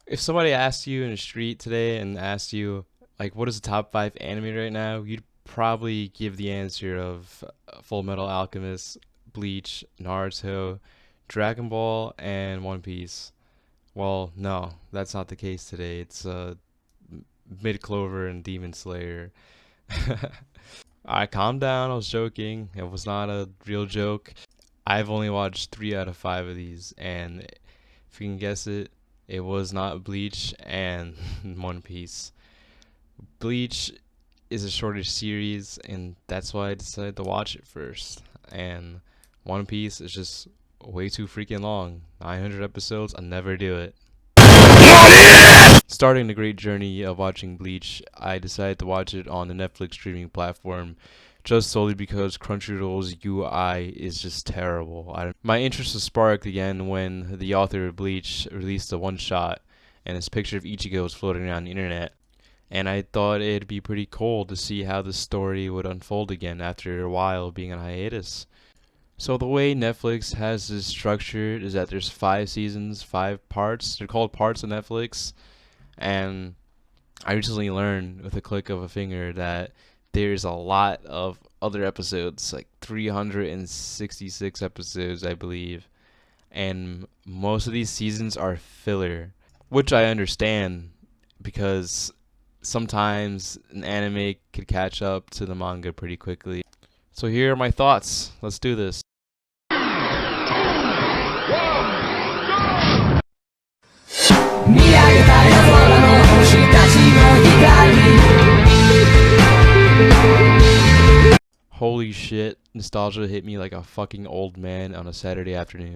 If somebody asked you in the street today and asked you, like, what is the top five anime right now, you'd probably give the answer of Full Metal Alchemist, Bleach, Naruto, Dragon Ball, and One Piece. Well, no, that's not the case today. It's Mid Clover and Demon Slayer. I calmed down. I was joking. It was not a real joke. I've only watched three out of five of these, and if you can guess it, it was not Bleach and One Piece. Bleach is a shorter series, and that's why I decided to watch it first. And One Piece is just way too freaking long. 900 episodes, I'll never do it. Starting the great journey of watching Bleach, I decided to watch it on the Netflix streaming platform just solely because Crunchyroll's UI is just terrible. My interest was sparked again when the author of Bleach released a one shot and his picture of Ichigo was floating around the internet. And I thought it'd be pretty cool to see how the story would unfold again after a while being on hiatus. So the way Netflix has this structured is that there's 5 seasons, 5 parts. They're called parts on Netflix, and I recently learned with a click of a finger that there's a lot of other episodes, like 366 episodes, I believe, and most of these seasons are filler, which I understand because sometimes an anime could catch up to the manga pretty quickly. So here are my thoughts. Let's do this. Holy shit, nostalgia hit me like a fucking old man on a Saturday afternoon.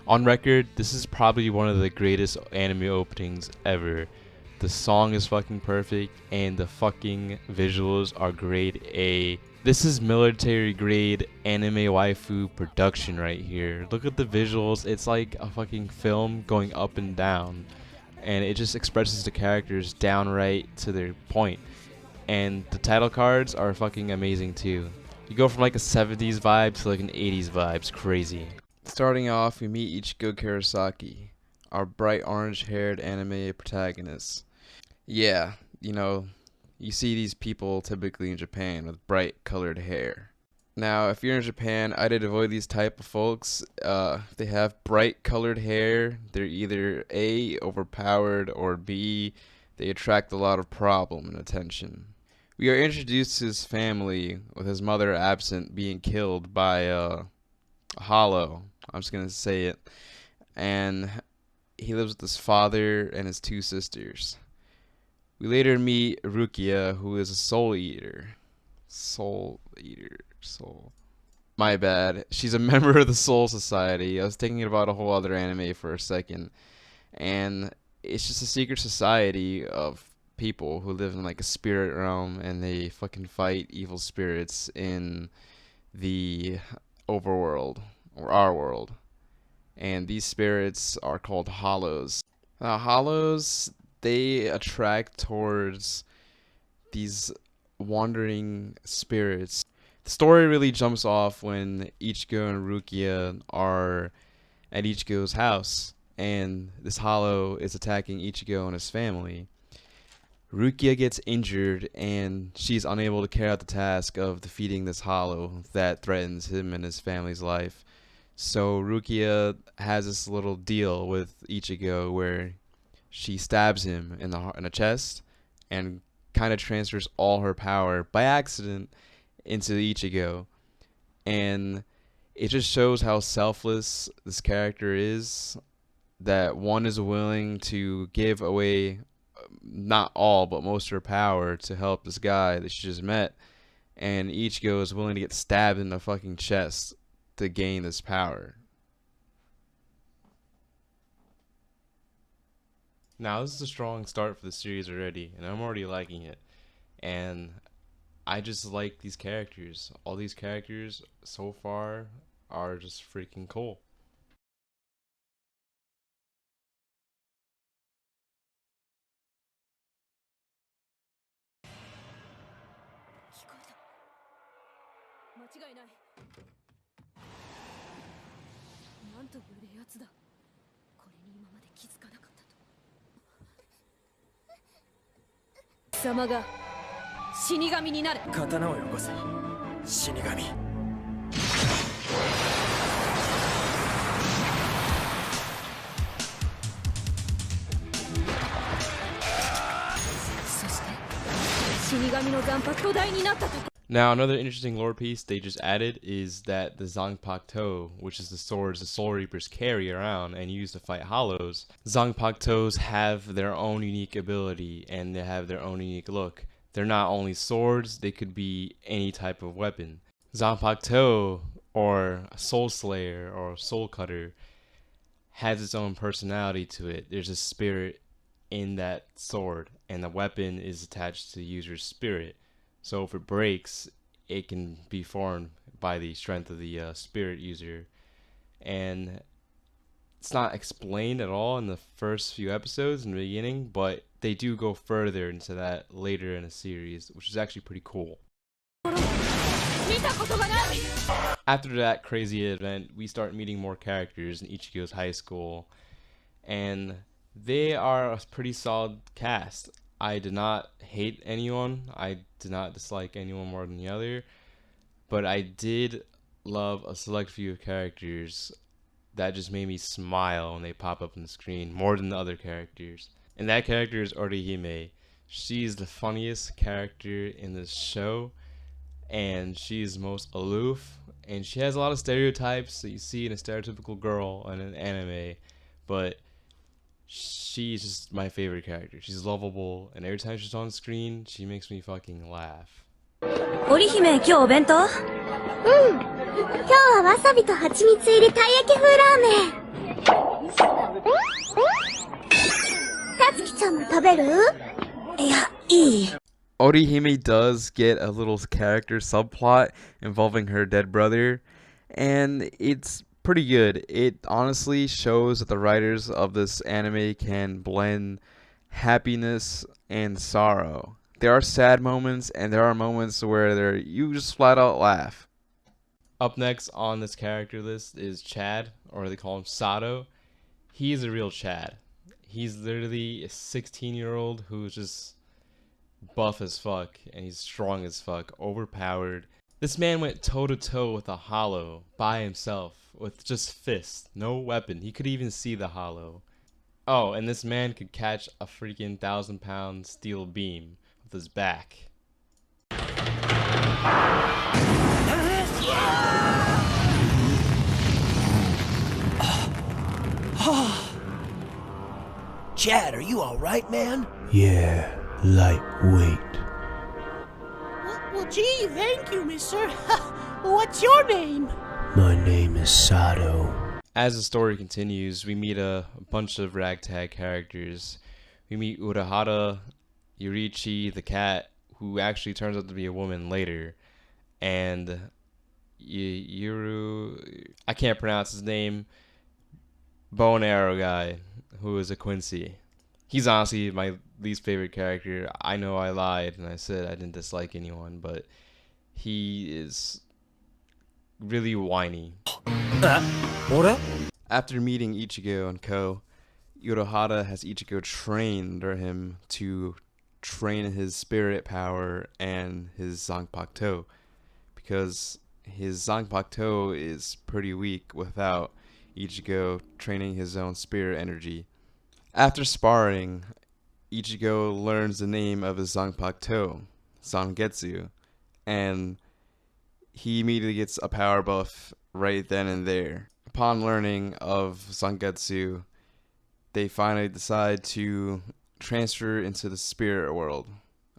On record, this is probably one of the greatest anime openings ever. The song is fucking perfect, and the fucking visuals are grade A. This is military grade anime waifu production right here. Look at the visuals, it's like a fucking film going up and down. And it just expresses the characters downright to their point. And the title cards are fucking amazing too. You go from like a 70s vibe to like an 80s vibe. It's crazy. Starting off, we meet Ichigo Kurosaki, our bright orange-haired anime protagonist. Yeah, you see these people typically in Japan with bright colored hair. Now, if you're in Japan, I'd avoid these type of folks. If they have bright colored hair, they're either A, overpowered, or B, they attract a lot of problem and attention. We are introduced to his family, with his mother absent, being killed by a hollow. I'm just gonna say it. And he lives with his father and his 2 sisters. We later meet Rukia, who is a soul eater. Soul eater. Soul. My bad. She's a member of the Soul Society. I was thinking about a whole other anime for a second. And it's just a secret society of people who live in like a spirit realm and they fucking fight evil spirits in the overworld or our world. And these spirits are called hollows. Now, hollows, they attract towards these wandering spirits. The story really jumps off when Ichigo and Rukia are at Ichigo's house, and this hollow is attacking Ichigo and his family. Rukia gets injured, and she's unable to carry out the task of defeating this hollow that threatens him and his family's life. So Rukia has this little deal with Ichigo where she stabs him in the chest and kind of transfers all her power by accident into Ichigo. And it just shows how selfless this character is, that one is willing to give away not all but most of her power to help this guy that she just met, and Ichigo is willing to get stabbed in the fucking chest to gain this power. Now, this is a strong start for the series already, and I'm already liking it. And I just like these characters. All these characters so far are just freaking cool. 刀をよこせ、死神。Now, another interesting lore piece they just added is that the Zanpakuto, which is the swords the Soul Reapers carry around and use to fight hollows, Zanpakutos have their own unique ability and they have their own unique look. They're not only swords, they could be any type of weapon. Zanpakuto, or Soul Slayer, or Soul Cutter, has its own personality to it. There's a spirit in that sword, and the weapon is attached to the user's spirit. So if it breaks, it can be formed by the strength of the spirit user. And it's not explained at all in the first few episodes in the beginning, but they do go further into that later in the series, which is actually pretty cool. After that crazy event, we start meeting more characters in Ichigo's high school, and they are a pretty solid cast. I did not hate anyone. I did not dislike anyone more than the other. But I did love a select few of characters that just made me smile when they pop up on the screen more than the other characters. And that character is Orihime. She's the funniest character in this show. And she's most aloof. And she has a lot of stereotypes that you see in a stereotypical girl in an anime. But she's just my favorite character. She's lovable, and every time she's on screen, she makes me fucking laugh. 織姫、今日お弁当？うん。今日はわさびと蜂蜜入りたい焼き風ラーメン。たつきちゃんも食べる？いや、いい。Orihime does get a little character subplot involving her dead brother, and it's pretty good. It honestly shows that the writers of this anime can blend happiness and sorrow. There are sad moments and there are moments where you just flat out laugh. Up next on this character list is Chad, or they call him Sato. He's a real Chad. He's literally a 16-year-old who's just buff as fuck, and he's strong as fuck, overpowered. This man went toe-to-toe with a hollow by himself, with just fists, no weapon. He could even see the hollow. Oh, and this man could catch a freaking 1,000-pound steel beam with his back. Chad, are you alright, man? Yeah, lightweight. Well, gee, thank you, mister. What's your name? My name is Sato. As the story continues, we meet a bunch of ragtag characters. We meet Urahara, Yurichi, the cat, who actually turns out to be a woman later, and I can't pronounce his name, bow and arrow guy, who is a Quincy. He's honestly my least favorite character. I know I lied and I said I didn't dislike anyone, but he is really whiny. After meeting Ichigo and Ko, Urahara has Ichigo train under him to train his spirit power and his Zanpakuto, because his Zanpakuto is pretty weak without Ichigo training his own spirit energy. After sparring, Ichigo learns the name of his Zanpakuto, Zangetsu, and he immediately gets a power buff right then and there. Upon learning of Zangetsu, they finally decide to transfer into the spirit world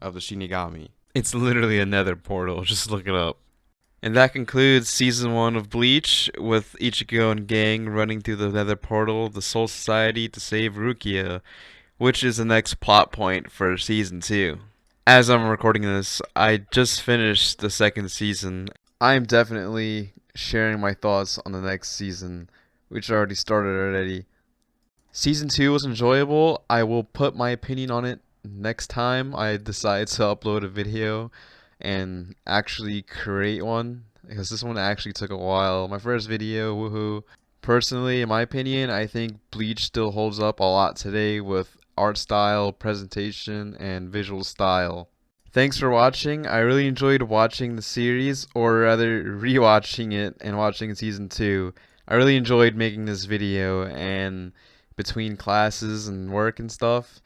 of the Shinigami. It's literally a nether portal, just look it up. And that concludes season 1 of Bleach, with Ichigo and gang running through the nether portal of the Soul Society to save Rukia, which is the next plot point for season 2. As I'm recording this, I just finished the second season. I'm definitely sharing my thoughts on the next season, which already started already. Season 2 was enjoyable. I will put my opinion on it next time I decide to upload a video and actually create one. because this one actually took a while. My first video, woohoo. Personally, in my opinion, I think Bleach still holds up a lot today with art style, presentation, and visual style. Thanks for watching. I really enjoyed watching the series, or rather rewatching it and watching season 2. I really enjoyed making this video, and between classes and work and stuff,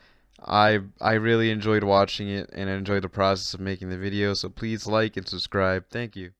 I really enjoyed watching it and I enjoyed the process of making the video. So please like and subscribe. Thank you.